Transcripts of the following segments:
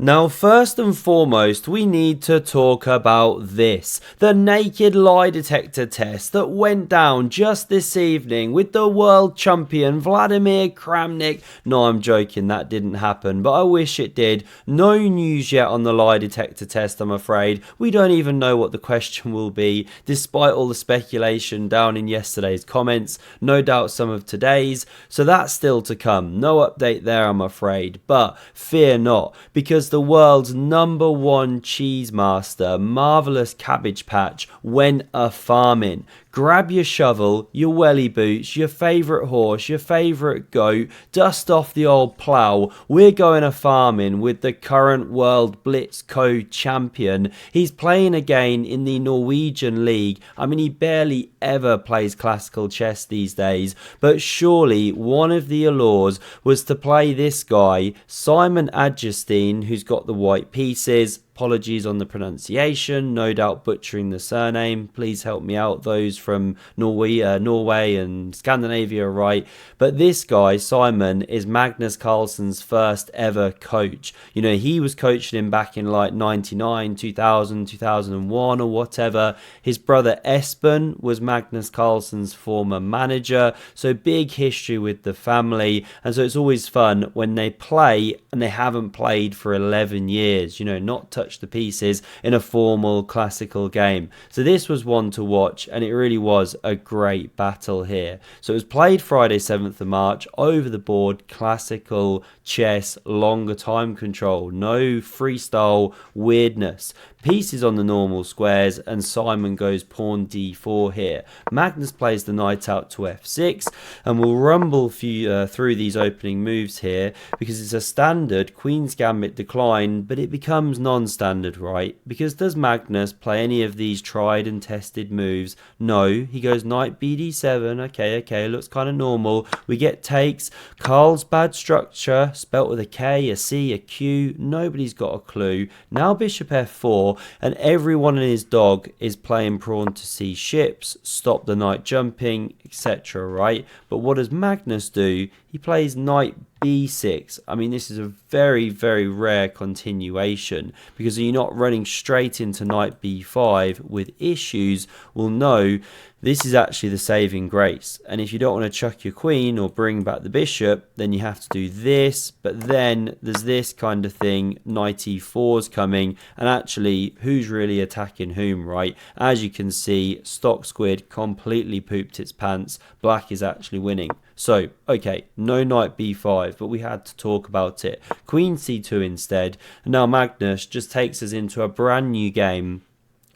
Now, first and foremost, we need to talk about this. The naked lie detector test that went down just this evening with the world champion Vladimir Kramnik. No, I'm joking, that didn't happen, but I wish it did. No news yet on the lie detector test, I'm afraid. We don't even know what the question will be, despite all the speculation down in yesterday's comments. No doubt some of today's, so that's still to come. No update there, I'm afraid, but fear not, because the world's #1 cheese master, Marvelous Cabbage Patch, went a-farming. Grab your shovel, your welly boots, your favourite horse, your favourite goat, dust off the old plough. We're going a-farming with the current world Blitz co-champion. He's playing again in the Norwegian League. I mean, he barely ever plays classical chess these days, but surely one of the allures was to play this guy, Simon Adjustine, who's got the white pieces. Apologies on the pronunciation, no doubt butchering the surname. Please help me out, those from Norway and Scandinavia, right? But this guy, Simon, is Magnus Carlsen's first ever coach. You know, he was coaching him back in like 99, 2000, 2001 or whatever. His brother Espen was Magnus Carlsen's former manager. So big history with the family. And so it's always fun when they play and they haven't played for 11 years, you know, not touched the pieces in a formal classical game. So this was one to watch, and it really was a great battle here. So it was played Friday 7th of March, over the board, classical chess, longer time control, no freestyle weirdness. Pieces on the normal squares, and Simon goes pawn d4 here. Magnus plays the knight out to f6, and we'll rumble through these opening moves here because it's a standard Queen's Gambit decline, but it becomes non-standard, right? Because does Magnus play any of these tried and tested moves? No, he goes knight bd7. Okay, looks kind of normal. We get takes. Carlsbad structure, spelt with a K, a C, a Q. Nobody's got a clue. Now bishop f4. And everyone and his dog is playing pawn to c ships, stop the knight jumping, etc. Right? But what does Magnus do? He plays knight b6. I mean, this is a very, very rare continuation, because you're not running straight into knight b5 with issues. We'll know this is actually the saving grace. And if you don't want to chuck your queen or bring back the bishop, then you have to do this. But then there's this kind of thing, knight e4 is coming, and actually who's really attacking whom, right? As you can see, Stock Squid completely pooped its pants. Black is actually winning. So, okay, no knight b5, but we had to talk about it. Queen c2 instead. And now Magnus just takes us into a brand new game.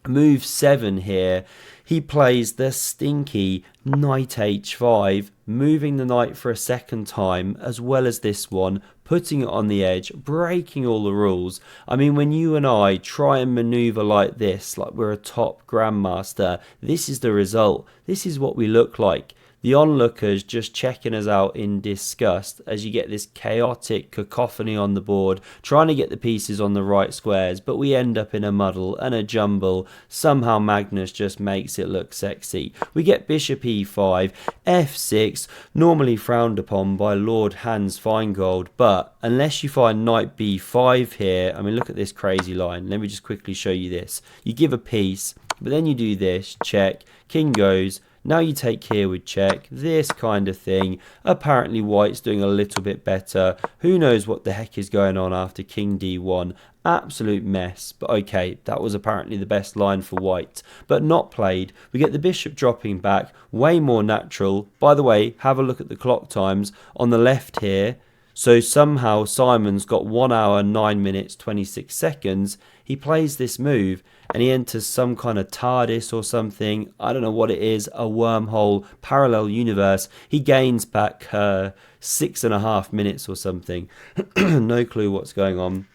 Move 7 here. He plays the stinky knight h5, moving the knight for a second time, as well as this one, putting it on the edge, breaking all the rules. I mean, when you and I try and maneuver like this, like we're a top grandmaster, this is the result. This is what we look like. The onlookers just checking us out in disgust as you get this chaotic cacophony on the board, trying to get the pieces on the right squares, but we end up in a muddle and a jumble. Somehow Magnus just makes it look sexy. We get bishop e5, f6, normally frowned upon by Lord Hans Feingold, but unless you find knight b5 here, I mean, look at this crazy line. Let me just quickly show you this. You give a piece, but then you do this, check, king goes. Now you take here with check, this kind of thing. Apparently white's doing a little bit better. Who knows what the heck is going on after king d1. Absolute mess. But okay, that was apparently the best line for white. But not played. We get the bishop dropping back. Way more natural. By the way, have a look at the clock times on the left here. So somehow Simon's got 1 hour, 9 minutes, 26 seconds. He plays this move and he enters some kind of TARDIS or something. I don't know what it is, a wormhole, parallel universe. He gains back 6.5 minutes or something. No clue what's going on.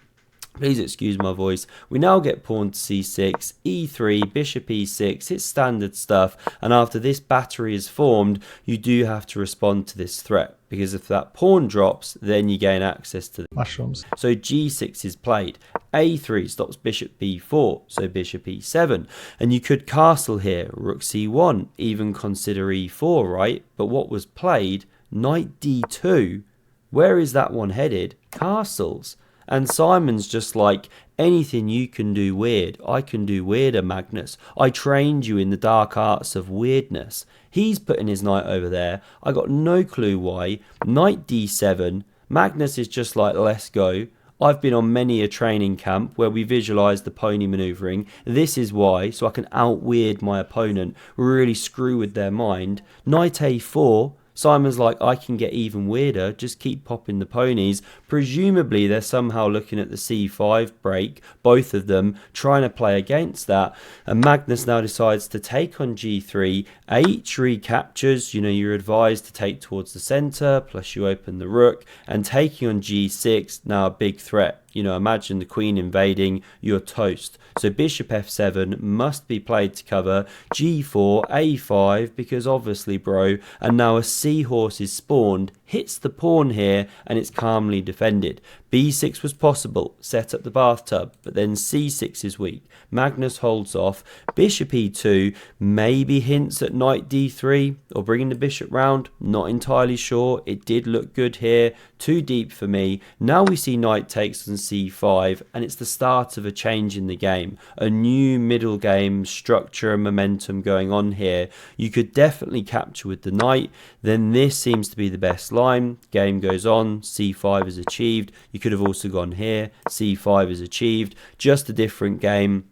Please excuse my voice. We now get pawn to c6, e3, bishop e6. It's standard stuff. And after this battery is formed, you do have to respond to this threat. Because if that pawn drops, then you gain access to the mushrooms. So g6 is played. a3 stops bishop b4, so bishop e7. And you could castle here, rook c1, even consider e4, right? But what was played, knight d2. Where is that one headed? Castles. And Simon's just like, anything you can do weird, I can do weirder, Magnus. I trained you in the dark arts of weirdness. He's putting his knight over there. I got no clue why. Knight d7. Magnus is just like, let's go. I've been on many a training camp where we visualise the pony manoeuvring. This is why, so I can out-weird my opponent, really screw with their mind. Knight a4. Simon's like, I can get even weirder, just keep popping the ponies. Presumably they're somehow looking at the c5 break, both of them trying to play against that. And Magnus now decides to take on g3. H recaptures, you're advised to take towards the centre, plus you open the rook. And taking on g6, now a big threat. Imagine the queen invading, you're toast. So bishop f7 must be played to cover. g4, a5, because obviously, bro. And now a seahorse is spawned, hits the pawn here, and it's calmly defended. b6 was possible, set up the bathtub, but then c6 is weak. Magnus holds off. Bishop e2, maybe hints at knight d3, or bringing the bishop round. Not entirely sure. It did look good here. Too deep for me. Now we see knight takes on c5, and it's the start of a change in the game. A new middle game structure and momentum going on here. You could definitely capture with the knight. Then this seems to be the best line. Game goes on. c5 is achieved. You could have also gone here. c5 is achieved. Just a different game.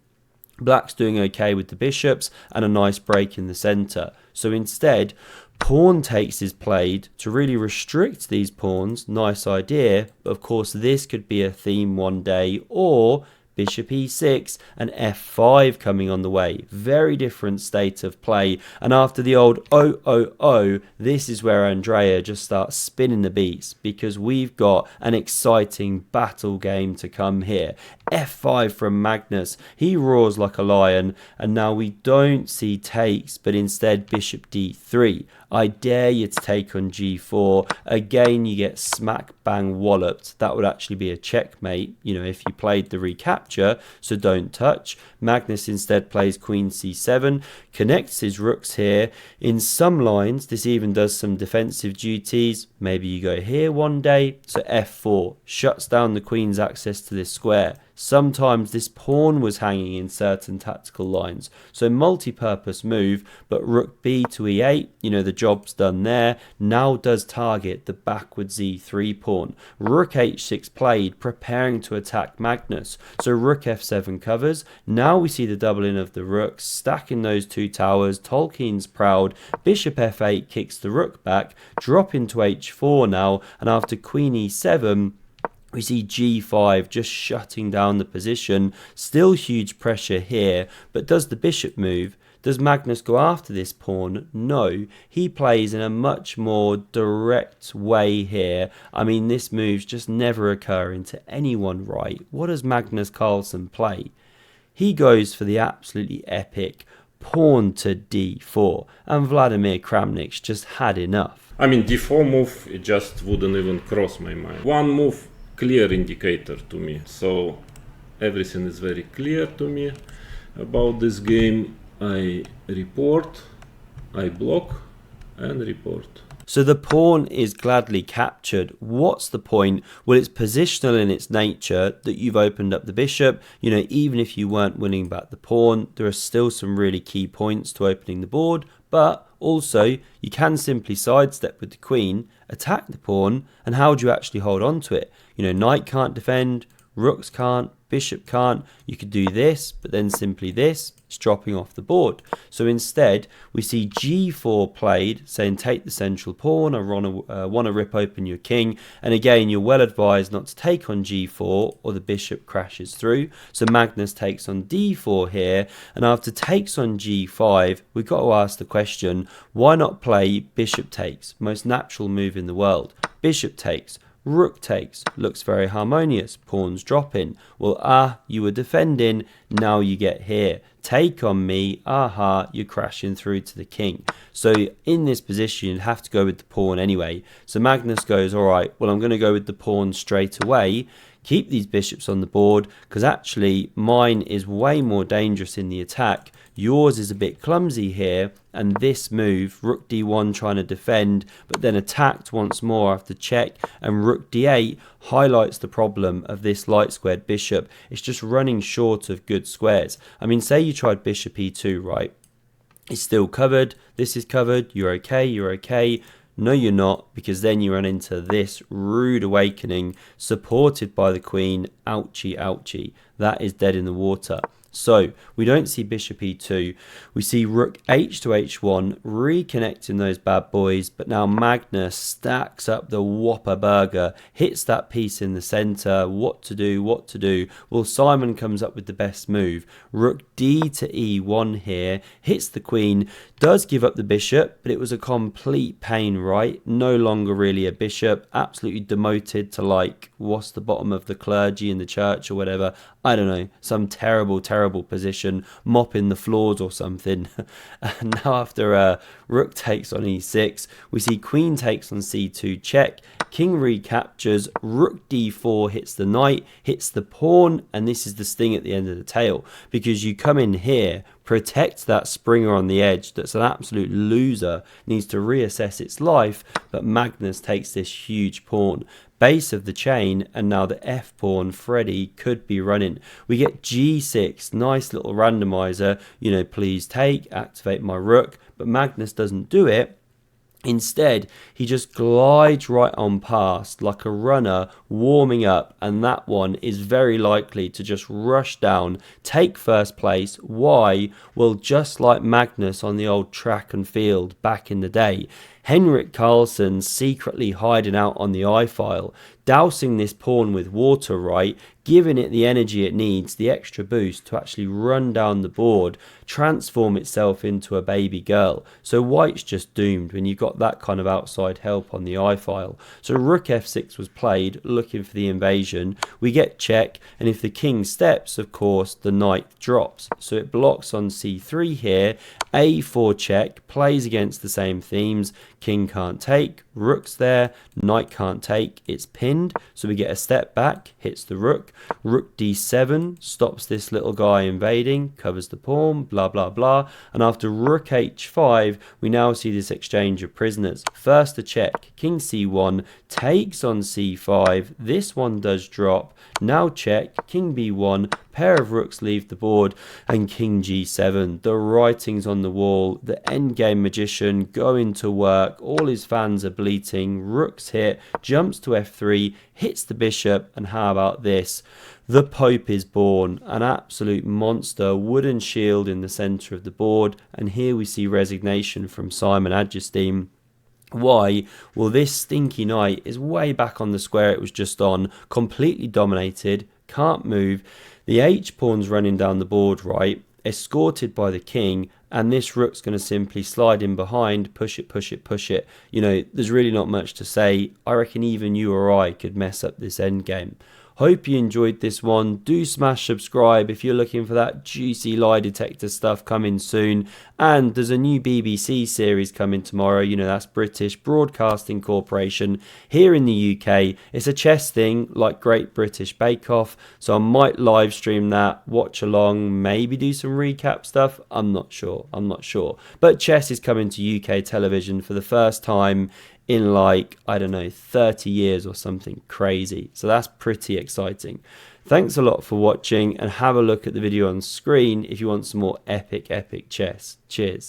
Black's doing okay with the bishops and a nice break in the centre. So instead, pawn takes is played to really restrict these pawns. Nice idea. But of course, this could be a theme one day. Or bishop e6 and f5 coming on the way. Very different state of play. And after the old this is where Andrea just starts spinning the beats, because we've got an exciting battle game to come here. f5 from Magnus. He roars like a lion, and now we don't see takes, but instead bishop d3. I dare you to take on g4. Again, you get smack bang walloped. That would actually be a checkmate, if you played the recapture, so don't touch. Magnus instead plays queen c7, connects his rooks here. In some lines, this even does some defensive duties. Maybe you go here one day, so f4 shuts down the queen's access to this square. Sometimes this pawn was hanging in certain tactical lines, so multi-purpose move, but rook b to e8, the job's done there. Now does target the backwards e3 pawn. Rook h6 played, preparing to attack Magnus, so rook f7 covers. Now we see the doubling of the rooks, stacking those two towers. Tolkien's proud. Bishop f8 kicks the rook back, drop into h4 now, and after queen e7, we see g5 just shutting down the position. Still huge pressure here, but does the bishop move? Does Magnus go after this pawn? No. He plays in a much more direct way here. I mean, this move's just never occurring to anyone right. What does Magnus Carlsen play? He goes for the absolutely epic pawn to d4, and Vladimir Kramnik's just had enough. I mean, d4 move, it just wouldn't even cross my mind. One move, clear indicator to me, so everything is very clear to me about this game. I report, I block, and report. So the pawn is gladly captured. What's the point? Well, it's positional in its nature that you've opened up the bishop. Even if you weren't winning back the pawn, there are still some really key points to opening the board. But also, you can simply sidestep with the queen, attack the pawn, and how do you actually hold on to it? Knight can't defend, rooks can't, bishop can't. You could do this, but then simply this. It's dropping off the board. So instead, we see g4 played, saying take the central pawn. I want to rip open your king. And again, you're well advised not to take on g4 or the bishop crashes through. So Magnus takes on d4 here. And after takes on g5, we've got to ask the question, why not play bishop takes? Most natural move in the world. Bishop takes. Rook takes, looks very harmonious, pawns dropping. Well, you were defending, now you get here. Take on me, you're crashing through to the king. So in this position, you'd have to go with the pawn anyway. So Magnus goes, all right, well, I'm going to go with the pawn straight away. Keep these bishops on the board, because actually mine is way more dangerous in the attack. Yours is a bit clumsy here, and this move, rook d1 trying to defend, but then attacked once more after check, and rook d8 highlights the problem of this light squared bishop. It's just running short of good squares. I mean, say you tried bishop e2, right? It's still covered, this is covered, you're okay. No, you're not, because then you run into this rude awakening supported by the queen. Ouchie, ouchie. That is dead in the water. So we don't see bishop e2. We see rook h to h1, reconnecting those bad boys. But now Magnus stacks up the whopper burger, hits that piece in the center. What to do? What to do? Well, Simon comes up with the best move. Rook d to e1 here, hits the queen, does give up the bishop, but it was a complete pain, right? No longer really a bishop, absolutely demoted to, like, what's the bottom of the clergy in the church or whatever. I don't know, some terrible position, mopping the floors or something. And now after rook takes on e6, we see queen takes on c2 check, king recaptures, rook d4 hits the knight, hits the pawn, and this is the sting at the end of the tail, because you come in here, protect that springer on the edge that's an absolute loser, needs to reassess its life, but Magnus takes this huge pawn. Base of the chain, and now the f pawn Freddy could be running. We get g6, nice little randomizer, you know, please take, activate my rook, but Magnus doesn't do it. Instead, he just glides right on past like a runner warming up, and that one is very likely to just rush down, take first place. Why? Well, just like Magnus on the old track and field back in the day, Henrik Carlsen secretly hiding out on the I-file, dousing this pawn with water, right, giving it the energy it needs, the extra boost to actually run down the board, transform itself into a baby girl. So white's just doomed when you've got that kind of outside help on the I-file. So rook f6 was played, looking for the invasion. We get check, and if the king steps, of course, the knight drops. So it blocks on c3 here, a4 check, plays against the same themes. King can't take, rook's there, knight can't take, it's pinned, so we get a step back, hits the rook, rook d7, stops this little guy invading, covers the pawn, blah blah blah, and after rook h5, we now see this exchange of prisoners. First a check, king c1, takes on c5, this one does drop, now check, king b1, pair of rooks leave the board, and king g7. The writing's on the wall, the endgame magician going to work, all his fans are bleating, rooks hit, jumps to f3, hits the bishop, and how about this? The Pope is born, an absolute monster, wooden shield in the centre of the board, and here we see resignation from Simon Adjustine. Why? Well, this stinky knight is way back on the square it was just on, completely dominated, can't move. The h-pawn's running down the board, right, escorted by the king, and this rook's going to simply slide in behind, push it. You know, there's really not much to say. I reckon even you or I could mess up this endgame. Hope you enjoyed this one. Do smash subscribe if you're looking for that juicy lie detector stuff coming soon. And there's a new BBC series coming tomorrow. You know, that's British Broadcasting Corporation here in the UK. It's a chess thing like Great British Bake Off. So I might live stream that, watch along, maybe do some recap stuff. I'm not sure. But chess is coming to UK television for the first time in, like, I don't know, 30 years or something crazy. So that's pretty exciting. Thanks a lot for watching, and have a look at the video on screen if you want some more epic chess. Cheers.